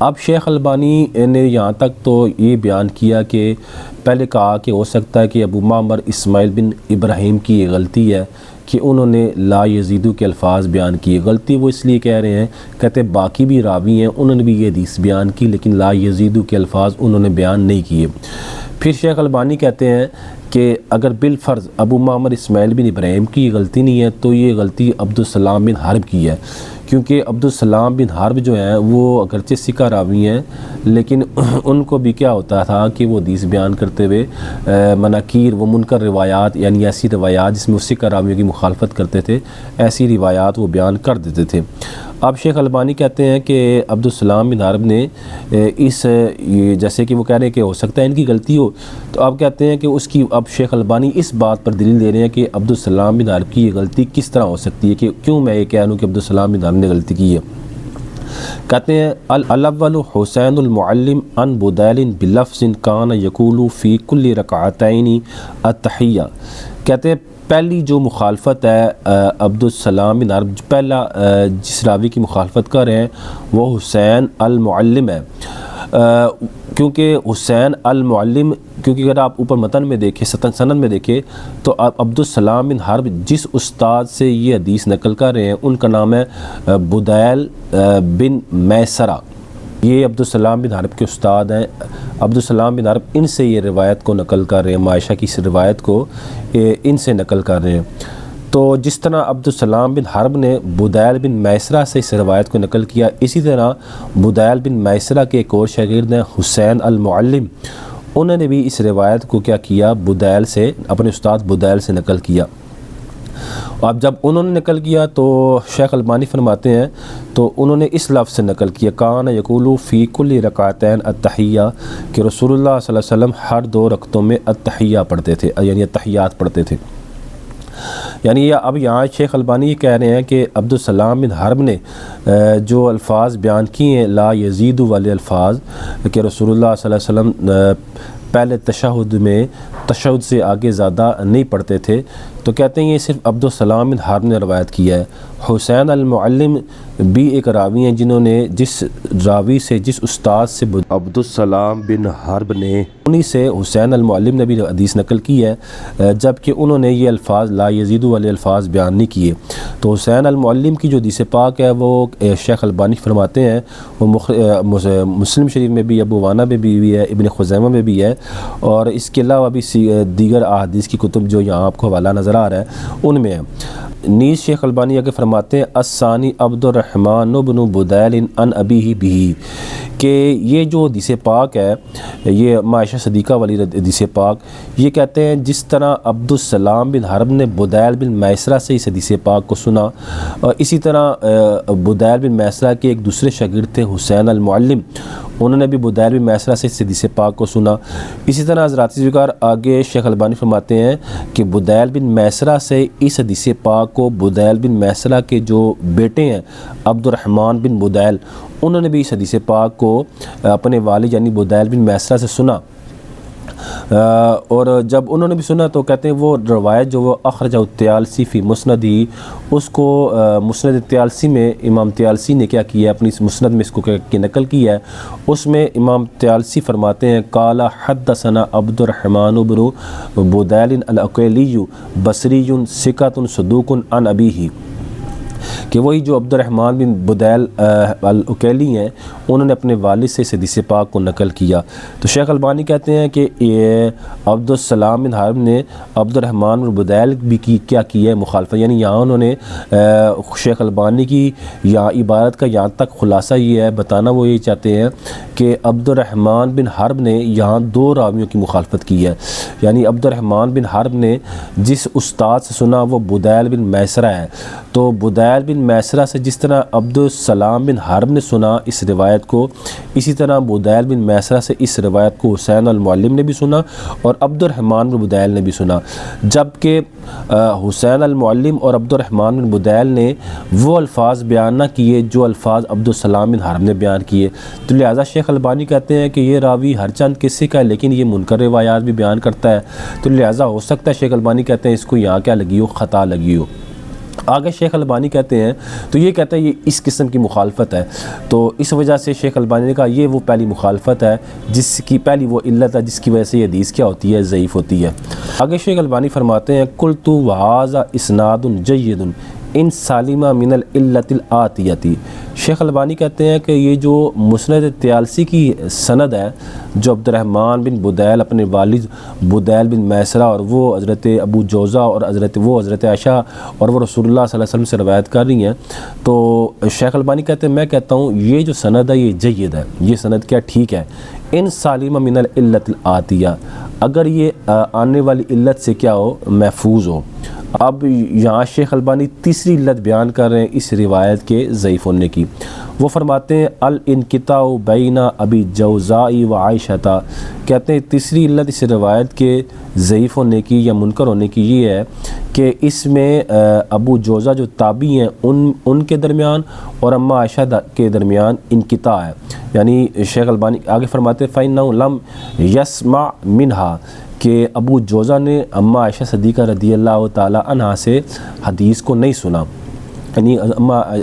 اب شیخ البانی نے یہاں تک تو یہ بیان کیا کہ پہلے کہا کہ ہو سکتا ہے کہ ابو معمر اسماعیل بن ابراہیم کی یہ غلطی ہے کہ انہوں نے لا یزیدو کے الفاظ بیان کیے. غلطی وہ اس لیے کہہ رہے ہیں، کہتے باقی بھی راوی ہیں انہوں نے بھی یہ حدیث بیان کی لیکن لا یزیدو کے الفاظ انہوں نے بیان نہیں کیے. پھر شیخ البانی کہتے ہیں کہ اگر بالفرض ابو معمر اسماعیل بن ابراہیم کی غلطی نہیں ہے تو یہ غلطی عبدالسلام بن حرب کی ہے، کیونکہ عبدالسلام بن حرب جو ہیں وہ اگرچہ ثقہ راوی ہیں لیکن ان کو بھی کیا ہوتا تھا کہ وہ حدیث بیان کرتے ہوئے مناکیر و منکر روایات، یعنی ایسی روایات جس میں وہ ثقہ راویوں کی مخالفت کرتے تھے، ایسی روایات وہ بیان کر دیتے تھے. اب شیخ البانی کہتے ہیں کہ عبدالسلام بن حرب نے جیسے کہ وہ کہہ رہے ہیں کہ ہو سکتا ہے ان کی غلطی ہو، تو اب کہتے ہیں کہ اس کی اب شیخ البانی اس بات پر دلیل دے رہے ہیں کہ عبدالسلام بن حرب کی یہ غلطی کس طرح ہو سکتی ہے، کہ کیوں میں یہ کہہ رہا ہوں کہ عبدالسلام بن حرب نے غلطی کی ہے. کہتے ہیں الاول حسین المعلم عن بدیل بلفظ کان یقول فی کل رکعتین التحیہ. کہتے ہیں پہلی جو مخالفت ہے عبدالسلام بن حرب پہلا جس راوی کی مخالفت کر رہے ہیں وہ حسین المعلم ہے، کیونکہ حسین المعلم، کیونکہ اگر آپ اوپر متن میں دیکھیں سند میں دیکھیں تو عبدالسلام بن حرب جس استاد سے یہ حدیث نقل کر رہے ہیں ان کا نام ہے بدیل بن میسرہ. یہ عبدالسلام بن حرب کے استاد ہیں. عبدالسلام بن حرب ان سے یہ روایت کو نقل کر رہے ہیں، معائشہ کی اس روایت کو ان سے نقل کر رہے ہیں. تو جس طرح عبدالسلام بن حرب نے بدیل بن میسرہ سے اس روایت کو نقل کیا، اسی طرح بدیل بن میسرہ کے ایک اور شاگرد ہیں حسین المعلم، انہوں نے بھی اس روایت کو کیا کیا بدیل سے، اپنے استاد بدیل سے نقل کیا. اب جب انہوں نے نقل کیا تو شیخ البانی فرماتے ہیں تو انہوں نے اس لفظ سے نقل کیا کان یقول فی کل رکعتین التحیہ، کہ رسول اللہ صلی اللہ علیہ وسلم ہر 2 رکعتوں میں التحیہ پڑھتے تھے، یعنی التحیات پڑھتے تھے. یعنی اب یہاں شیخ البانی یہ کہہ رہے ہیں کہ عبدالسلام بن حرب نے جو الفاظ بیان کیے ہیں لا یزید والے الفاظ، کہ رسول اللہ صلی اللہ علیہ وسلم پہلے تشہد میں تشہد سے آگے زیادہ نہیں پڑھتے تھے، تو کہتے ہیں یہ صرف عبدالسلام بن حرب نے روایت کیا ہے. حسین المعلم بھی ایک راوی ہیں جنہوں نے جس راوی سے جس استاد سے عبدالسلام بن حرب نے انہی سے حسین المعلم نے بھی حدیث نقل کی ہے، جبکہ انہوں نے یہ الفاظ لا یزید والے الفاظ بیان نہیں کیے. تو حسین المعلم کی جو حدیث پاک ہے وہ شیخ البانی فرماتے ہیں وہ مسلم شریف میں بھی، ابو وانا میں بھی ہے، ابن خزیمہ میں بھی ہے، اور اس کے علاوہ بھی دیگر احادیث کی کتب جو یہاں آپ کو حوالہ نظر آ رہا ہے ان میں ہے. نیز شیخ البانی آگے فرماتے ہیں الثانی عبد الرحمن بن بدیل عن ابیہ بھی، کہ یہ جو حدیث پاک ہے یہ معائشہ صدیقہ والی حدیث پاک، یہ کہتے ہیں جس طرح عبدالسلام بن حرب نے بدیل بن میسرہ سے اس حدیث پاک کو سنا، اور اسی طرح بدیل بن میسرہ کے ایک دوسرے شاگرد تھے حسین المعلم، انہوں نے بھی بدیل بن میسرہ سے اس حدیث پاک کو سنا. اسی طرح حضرات ذکر آگے شیخ البانی فرماتے ہیں کہ بدیل بن میسرہ سے اس حدیث پاک کو بدیل بن میسرہ کے جو بیٹے ہیں عبد الرحمن بن بدیل، انہوں نے بھی اس حدیث پاک کو اپنے والد یعنی بدیل بن میسرہ سے سنا، اور جب انہوں نے بھی سنا تو کہتے ہیں وہ روایت جو وہ اخرجہ الطیالسی فی مسندی، اس کو مسند طیالسی میں امام طیالسی نے کیا کیا ہے اپنی مسند میں اس کو نقل کیا ہے. اس میں امام طیالسی فرماتے ہیں قال حدثنا عبد الرحمن بن بدیل العقیلی بصری ثقۃ صدوق عن ابیہ، کہ وہی جو عبد الرحمن بن بدیل العقیلی ہیں انہوں نے اپنے والد سے اس حدیث پاک کو نقل کیا. تو شیخ البانی کہتے ہیں کہ یہ عبدالسلام بن حرب نے عبد الرحمن بن بدیل بھی کیا ہے مخالفت، یعنی یہاں انہوں نے شیخ البانی کی یہاں عبارت کا یہاں تک خلاصہ یہ ہے بتانا، وہ یہ چاہتے ہیں کہ عبد الرحمن بن حرب نے یہاں 2 راویوں کی مخالفت کی ہے. یعنی عبد الرحمن بن حرب نے جس استاد سے سنا وہ بدیل بن میسرہ ہے، تو بدیل بن میسرہ سے جس طرح عبدالسلام بن حرب نے سنا اس روایت کو، اسی طرح بدیل بن میسرہ سے اس روایت کو حسین المعلم نے بھی سنا اور عبد الرحمن بن بدیل نے بھی سنا. جبکہ حسین المعلم اور عبد الرحمن بن بدیل نے وہ الفاظ بیان نہ کیے جو الفاظ عبدالسلام بن حرب نے بیان کیے. تو لہٰذا شیخ البانی کہتے ہیں کہ یہ راوی ہر چند قصے کا ہے لیکن یہ منکر روایات بھی بیان کرتا ہے، تو لہٰذا ہو سکتا ہے شیخ البانی کہتے ہیں اس کو یہاں کیا لگی ہو، خطا لگی ہو. آگے شیخ البانی کہتے ہیں، تو یہ کہتا ہے یہ اس قسم کی مخالفت ہے، تو اس وجہ سے شیخ البانی نے کہا یہ وہ پہلی مخالفت ہے جس کی پہلی وہ علت ہے جس کی وجہ سے یہ حدیث کیا ہوتی ہے، ضعیف ہوتی ہے۔ آگے شیخ البانی فرماتے ہیں قلت وہذا اسناد جید ان سالمہ من العلت الآتیتی۔ شیخ البانی کہتے ہیں کہ یہ جو مسند طیالسی کی سند ہے، جو عبد الرحمن بن بدیل اپنے والد بدیل بن میسرہ اور وہ حضرت ابو جوزہ اور حضرت عائشہ اور وہ رسول اللہ صلی اللہ علیہ وسلم سے روایت کر رہی ہیں، تو شیخ البانی کہتے ہیں میں کہتا ہوں یہ جو سند ہے یہ جید ہے، یہ سند کیا ٹھیک ہے، ان سالمہ من العلت الآتیہ، اگر یہ آنے والی علت سے کیا ہو، محفوظ ہو۔ اب یہاں شیخ البانی تیسری علت بیان کر رہے ہیں اس روایت کے ضعیف ہونے کی۔ وہ فرماتے ہیں الانقطاع بین ابی جوزاء و عائشہ، کہتے ہیں تیسری علت اس روایت کے ضعیف ہونے کی یا منکر ہونے کی یہ ہے کہ اس میں ابو جوزہ جو تابعی ہیں ان کے درمیان اور اماں عائشہ کے درمیان انقطاع ہے، یعنی شیخ البانی آگے فرماتے ہیں فإنہ لم یسمع منہا، کہ ابو جوزہ نے اماں عائشہ صدیقہ رضی اللہ تعالی عنہا سے حدیث کو نہیں سنا، یعنی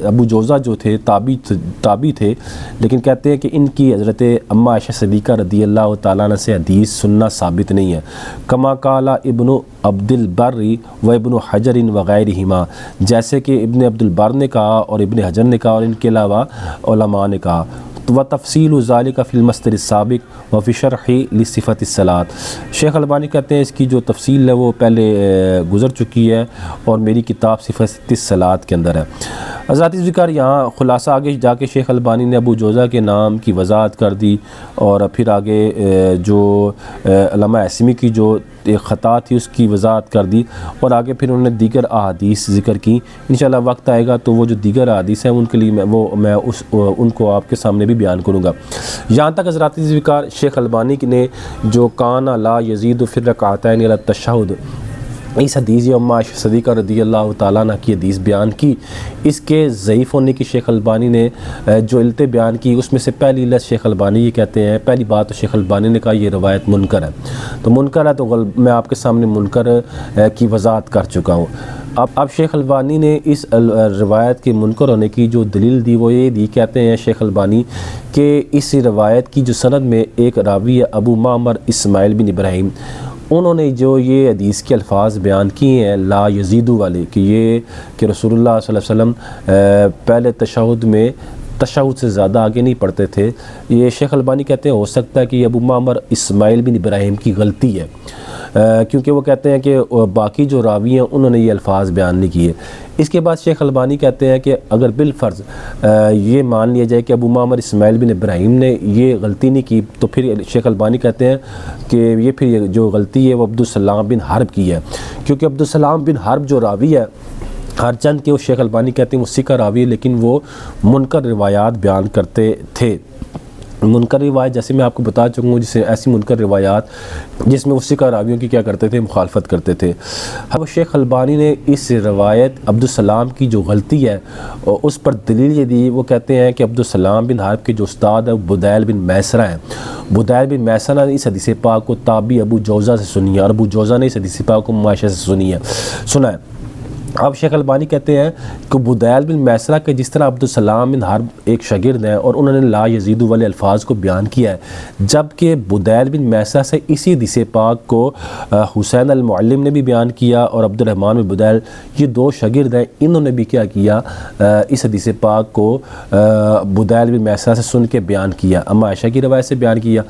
ابو جوزہ جو تھے تابعی تھے، لیکن کہتے ہیں کہ ان کی حضرت اماں عائشہ صدیقہ رضی اللہ تعالیٰ عنہ سے حدیث سننا ثابت نہیں ہے، کما قال ابن عبد البر و ابن حجر وغیرہما، جیسے کہ ابن عبد البر نے کہا اور ابن حجر نے کہا اور ان کے علاوہ علماء نے کہا۔ وتفصیل ذالک فی المصدر السابق وفی شرح لصفۃ الصلاۃ، شیخ البانی کہتے ہیں اس کی جو تفصیل ہے وہ پہلے گزر چکی ہے اور میری کتاب صفۃ الصلاۃ کے اندر ہے۔ حضرات ذکر یہاں خلاصہ آگے جا کے شیخ البانی نے ابو جوزہ کے نام کی وضاحت کر دی اور پھر آگے جو علامہ عیثمی کی جو ایک خطا تھی اس کی وضاحت کر دی، اور آگے پھر انہوں نے دیگر احادیث ذکر کی۔ انشاءاللہ وقت آئے گا تو وہ جو دیگر احادیث ہیں ان کے لیے میں ان کو آپ کے سامنے بھی بیان کروں گا۔ یہاں تک حضرات ذکر شیخ البانی نے جو کان لا یزید فی الرکعتین علی التشہد، اس حدیث اماں عائشہ صدیقہ رضی اللہ تعالیٰ عنہ کی حدیث بیان کی، اس کے ضعیف ہونے کی شیخ البانی نے جو علتیں بیان کی اس میں سے پہلی علت شیخ البانی یہ کہتے ہیں، پہلی بات تو شیخ البانی نے کہا یہ روایت منکر ہے، تو منکر ہے تو میں آپ کے سامنے منکر کی وضاحت کر چکا ہوں۔ اب شیخ البانی نے اس روایت کے منکر ہونے کی جو دلیل دی وہ یہ دی، کہتے ہیں شیخ البانی کہ اس روایت کی جو سند میں ایک راوی ہے ابو معمر اسماعیل بن ابراہیم، انہوں نے جو یہ حدیث کے الفاظ بیان کیے ہیں لا یزیدو والے، کہ رسول اللہ صلی اللہ علیہ وسلم پہلے تشہد میں تشہد سے زیادہ آگے نہیں پڑھتے تھے، یہ شیخ البانی کہتے ہیں ہو سکتا ہے کہ یہ ابو معمر اسماعیل بن ابراہیم کی غلطی ہے، کیونکہ وہ کہتے ہیں کہ باقی جو راوی ہیں انہوں نے یہ الفاظ بیان نہیں کیے۔ اس کے بعد شیخ البانی کہتے ہیں کہ اگر بالفرض یہ مان لیا جائے کہ ابو معمر اسماعیل بن ابراہیم نے یہ غلطی نہیں کی، تو پھر شیخ البانی کہتے ہیں کہ یہ پھر جو غلطی ہے وہ عبدالسلام بن حرب کی ہے، کیونکہ عبدالسلام بن حرب جو راوی ہے ہر چند کے وہ شیخ البانی کہتے ہیں وہ سکہ راوی ہے، لیکن وہ منکر روایات بیان کرتے تھے۔ منکر روایت جیسے میں آپ کو بتا چکا ہوں، جسے ایسی منکر روایات جس میں وہ سکہ راویوں کی کیا کرتے تھے، مخالفت کرتے تھے۔ اب شیخ البانی نے اس روایت عبدالسلام کی جو غلطی ہے اس پر دلیل یہ دی، وہ کہتے ہیں کہ عبدالسلام بن حرب کے جو استاد ہیں بدیل بن میسرہ ہیں، بدیل بن میسرہ نے اس حدیث پاک کو تابعی ابو جوزہ سے سنی ہے اور ابو جوزہ نے اس حدیث پاک کو عائشہ سے سنا ہے۔ اب شیخ البانی کہتے ہیں کہ بدیل بن میسرہ کے جس طرح عبدالسلام بن حرب ایک شاگرد ہیں اور انہوں نے لا یزید والے الفاظ کو بیان کیا ہے، جبکہ بدیل بن میسرہ سے اسی حدیث پاک کو حسین المعلم نے بھی بیان کیا اور عبد الرحمن بن بدیل، یہ دو شاگرد ہیں، انہوں نے بھی کیا کیا، اس حدیث پاک کو بدیل بن میسرہ سے سن کے بیان کیا، اماں عائشہ کی روایت سے بیان کیا۔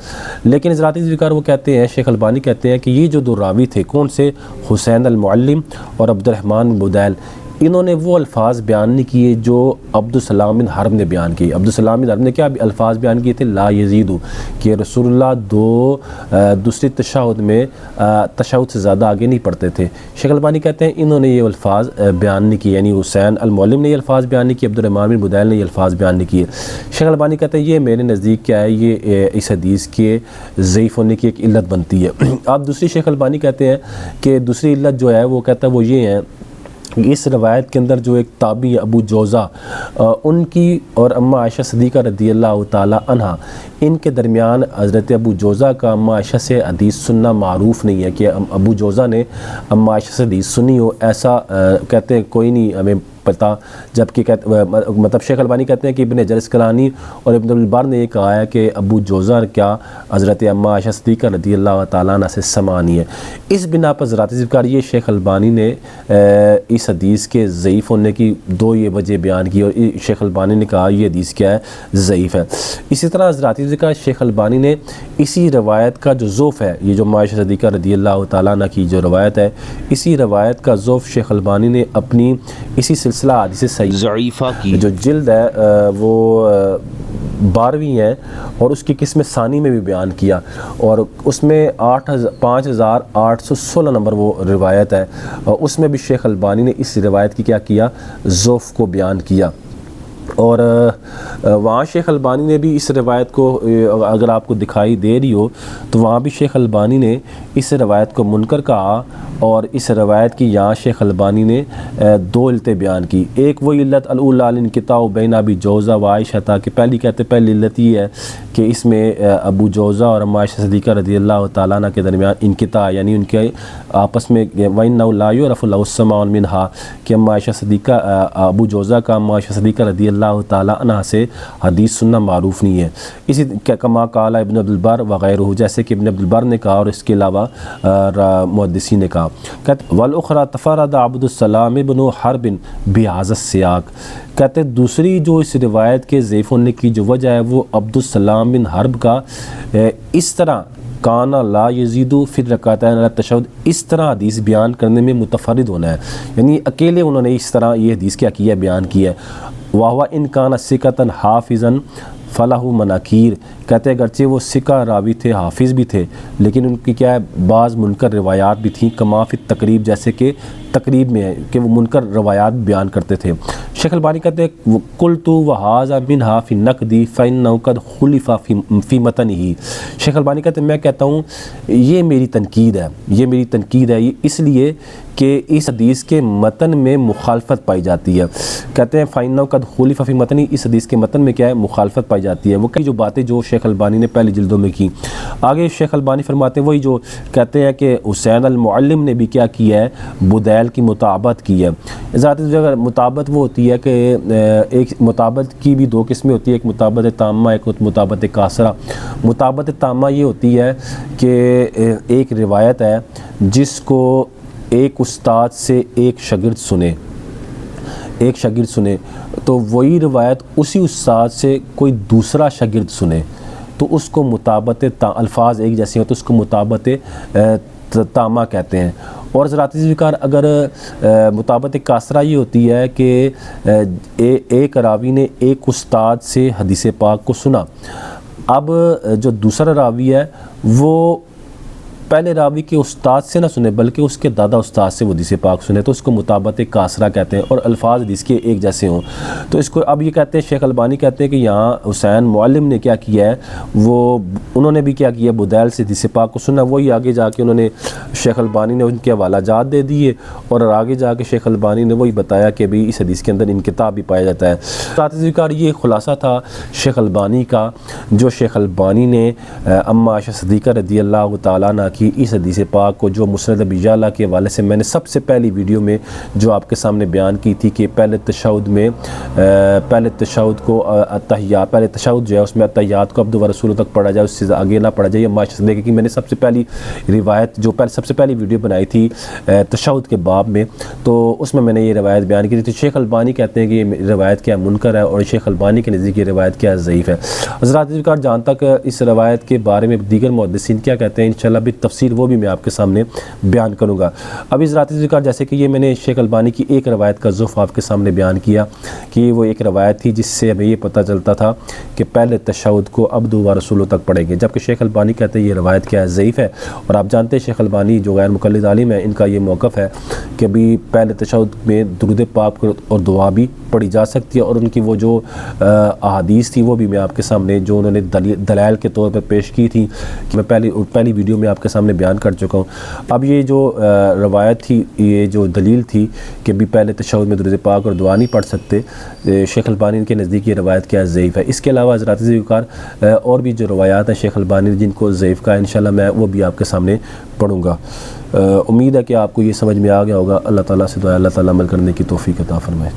لیکن حضرات ذکر وہ کہتے ہیں، شیخ البانی کہتے ہیں کہ یہ جو دو راوی تھے، کون سے، حسین المعلم اور عبد الرحمن بن بدیل، انہوں نے وہ الفاظ بیان نہیں کیے جو عبدالسلام بن حرب نے بیان کیے۔ عبدالسلام بن حرب نے کیا الفاظ بیان کیے تھے، لا یزیدو، کہ رسول اللہ دوسری تشہد میں تشہد سے زیادہ آگے نہیں پڑھتے تھے۔ شیخ البانی کہتے ہیں انہوں نے یہ الفاظ بیان نہیں کیے، یعنی حسین المعلم نے یہ الفاظ بیان نہیں کیے، عبد الرحمن بن بدیل نے یہ الفاظ بیان نہیں کیے۔ شیخ البانی کہتے ہیں یہ میرے نزدیک کیا ہے، یہ اس حدیث کے ضعیف ہونے کی ایک علت بنتی ہے۔ اب دوسری شیخ البانی کہتے ہیں کہ دوسری علت جو ہے وہ کہتا ہے وہ یہ ہے اس روایت کے اندر جو ایک تابعی ابو جوزہ ان کی اور اماں عائشہ صدیقہ رضی اللہ تعالی عنہ، ان کے درمیان حضرت ابو جوزہ کا اماں عائشہ سے حدیث سننا معروف نہیں ہے کہ ابو جوزہ نے اماں عائشہ سے حدیث سنی ہو، ایسا کہتے ہیں کوئی نہیں ہمیں پتہ، جبکہ مطلب شیخ البانی کہتے ہیں کہ ابن حجر اسقلانی اور ابن البر نے یہ کہا ہے کہ ابو جوزہ کیا حضرت اماں عائشہ صدیقہ رضی اللہ تعالیٰ عنہ سے سمانی ہے۔ اس بنا پر ذرات ذکر یہ شیخ البانی نے اس حدیث کے ضعیف ہونے کی دو یہ وجہ بیان کی، اور شیخ البانی نے کہا یہ حدیث کیا ہے، ضعیف ہے۔ اسی طرح ذرات ذکر شیخ البانی نے اسی روایت کا جو ضعف ہے، یہ جو اماں عائشہ صدیقہ رضی اللہ تعالیٰ عنہ کی جو روایت ہے، اسی روایت کا ضعف شیخ البانی نے اپنی اسی سلسلہ حدیث صحیح ضعیفہ کی جو جلد ہے وہ 12ویں ہے، اور اس کی قسم ثانی میں بھی بیان کیا، اور اس میں 5816 نمبر وہ روایت ہے، اور اس میں بھی شیخ البانی نے اس روایت کی کیا کیا، ضعف کو بیان کیا۔ اور وہاں شیخ البانی نے بھی اس روایت کو اگر آپ کو دکھائی دے رہی ہو تو وہاں بھی شیخ البانی نے اس روایت کو منکر کہا، اور اس روایت کی یہاں شیخ البانی نے دو علتیں بیان کی۔ ایک وہ علت الاولی الانقطاع بین ابی جوزہ و عائشہ تھا، کہ پہلی علت یہ ہے کہ اس میں ابو جوزہ اور اماں عائشہ صدیقہ رضی اللہ تعالیٰ عنہ کے درمیان انقطاع، یعنی ان کے آپس میں وَإِنَّهُ لَا يُعْرَفُ لَهُ السَّمَاعُ مِنْهَا، کہ اماں عائشہ صدیقہ ابو جوزہ کا اماں عائشہ صدیقہ رضی اللہ تعالیٰ عنہ سے حدیث سننا معروف نہیں ہے۔ اسی کما قال ابن عبد البر وغیرہ، جیسے کہ ابن عبد البر نے کہا اور اس کے علاوہ محدثین نے کہا۔ وَالْأُخْرَى تَفَرَّدَ عبد السلام بن حرب بِهَذَا السِّيَاقِ، کہتے دوسری جو اس روایت کے ضعیف ہونے کی جو وجہ ہے وہ عبد السلام بن حرب کا اس طرح کانا لا یزید فی الرکعتین علی التشہد، اس طرح حدیث بیان کرنے میں متفرد ہونا ہے، یعنی اکیلے انہوں نے اس طرح یہ حدیث کیا کیا ہے، بیان کیا ہے۔ وَهُوَ إِنْ كَانَ ثِقَةً حَافِظًا فَلَهُ مَنَاکِیر، کہتے ہیں اگرچہ وہ ثقہ راوی تھے، حافظ بھی تھے، لیکن ان کی کیا ہے، بعض منکر روایات بھی تھیں، کما فی التقریب، جیسے کہ تقریب میں ہے کہ وہ منکر روایات بیان کرتے تھے۔ شیخ البانی کہتے ہیں قلت وہذا منہا فی النقد فإنہ قد خلف فی متنہ، شیخ البانی کہتے ہیں میں کہتا ہوں یہ میری تنقید ہے، یہ اس لیے کہ اس حدیث کے متن میں مخالفت پائی جاتی ہے۔ کہتے ہیں فإنہ قد خلف فی متنہ، اس حدیث کے متن میں کیا ہے، مخالفت پائی جاتی ہے۔ وہ کئی جو باتیں جو شیخ البانی نے پہلی جلدوں میں کی، آگے شیخ البانی فرماتے ہیں وہی جو کہتے ہیں کہ حسین المعلم نے بھی کیا کیا ہے، بدیل کی مطابقت کی ہے۔ ذات جگہ مطابقت وہ ہوتی ہے کہ ایک مطابقت کی بھی دو قسمیں ہوتی ہے، ایک مطابقت تامہ، ایک مطابقت قاصرہ۔ مطابقت تامہ یہ ہوتی ہے کہ ایک روایت ہے جس کو ایک استاد سے ایک شاگرد سنے تو وہی روایت اسی استاد سے کوئی دوسرا شاگرد سنے تو اس کو مطابقت، الفاظ ایک جیسے ہو تو اس کو مطابقت تامہ کہتے ہیں۔ اور ذرات ذکر اگر مطابقت قاصرہ یہ ہوتی ہے کہ ایک راوی نے ایک استاد سے حدیث پاک کو سنا، اب جو دوسرا راوی ہے وہ پہلے راوی کے استاد سے نہ سنے بلکہ اس کے دادا استاد سے وہ حدیث پاک سنے تو اس کو مطابقت قاصرہ کہتے ہیں، اور الفاظ حدیث کے ایک جیسے ہوں تو اس کو اب یہ کہتے ہیں، شیخ البانی کہتے ہیں کہ یہاں حسین معلم نے کیا کیا ہے، وہ انہوں نے بھی کیا کیا، بدیل سے حدیث پاک کو سنا، وہی آگے جا کے انہوں نے شیخ البانی نے ان کے حوالہ جات دے دیے، اور آگے جا کے شیخ البانی نے وہی بتایا کہ بھی اس حدیث کے اندر انقطاع بھی پایا جاتا ہے۔ ذات ذکر یہ خلاصہ تھا شیخ البانی کا، جو شیخ البانی نے اماں عائشہ صدیقہ رضی اللہ تعالیٰ عنہ کی اس حدیث پاک کو جو مسند ابی یعلا کے حوالے سے میں نے سب سے پہلی ویڈیو میں جو آپ کے سامنے بیان کی تھی کہ پہلے تشہد میں پہلے تشہد کو اتحیات، پہلے تشہد جو ہے اس میں اتحیات کو عبد و رسول تک پڑھا جائے، اس سے آگے نہ پڑھا جائے۔ اماں عائشہ صدیقہ کی میں نے سب سے پہلی روایت جو سب سے پہلی ویڈیو بنائی تھی تشہد کے باب میں، تو اس میں نے یہ روایت بیان کی تھی۔ شیخ البانی کہتے ہیں کہ یہ روایت کیا منکر ہے، اور شیخ البانی کے نزدیک یہ روایت کیا ضعیف ہے۔ حضرات ذکر جہاں تک اس روایت کے بارے میں دیگر محدثین کیا کہتے ہیں انشاءاللہ بھی تفصیل وہ بھی میں آپ کے سامنے بیان کروں گا۔ اب اس ذات ذکر جیسے کہ یہ میں نے شیخ البانی کی ایک روایت کا ضعف آپ کے سامنے بیان کیا کہ وہ ایک روایت تھی جس سے ہمیں یہ پتہ چلتا تھا کہ پہلے تشہد کو عبد و رسول تک پڑھیں گے، جبکہ شیخ البانی کہتے ہیں یہ روایت کیا ہے، ضعیف ہے۔ اور آپ جانتے ہیں شیخ البانی جو غیر مقلد عالم ہے، ان کا یہ موقف ہے کہ بھی پہلے تشہد میں درود پاک اور دعا بھی پڑھی جا سکتی ہے، اور ان کی وہ جو احادیث تھی وہ بھی میں آپ کے سامنے جو انہوں نے دلائل کے طور پر پیش کی تھی کہ میں پہلی ویڈیو میں آپ کے سامنے بیان کر چکا ہوں. اب یہ جو روایت تھی، یہ جو دلیل تھی کہ بھی پہلے تشہد میں درود پاک اور دعا نہیں پڑھ سکتے، شیخ البانی کے نزدیک یہ روایت کیا ضعیف ہے. اس کے علاوہ حضرات ذوالفقار اور بھی جو روایات ہیں شیخ البانی جن کو ضعیف کا انشاءاللہ میں وہ بھی آپ کے سامنے پڑھوں گا. امید ہے کہ آپ کو یہ سمجھ میں آ گیا ہوگا. اللہ تعالیٰ سے دعا اللہ تعالیٰ عمل کرنے کی توفیق عطا فرمائے.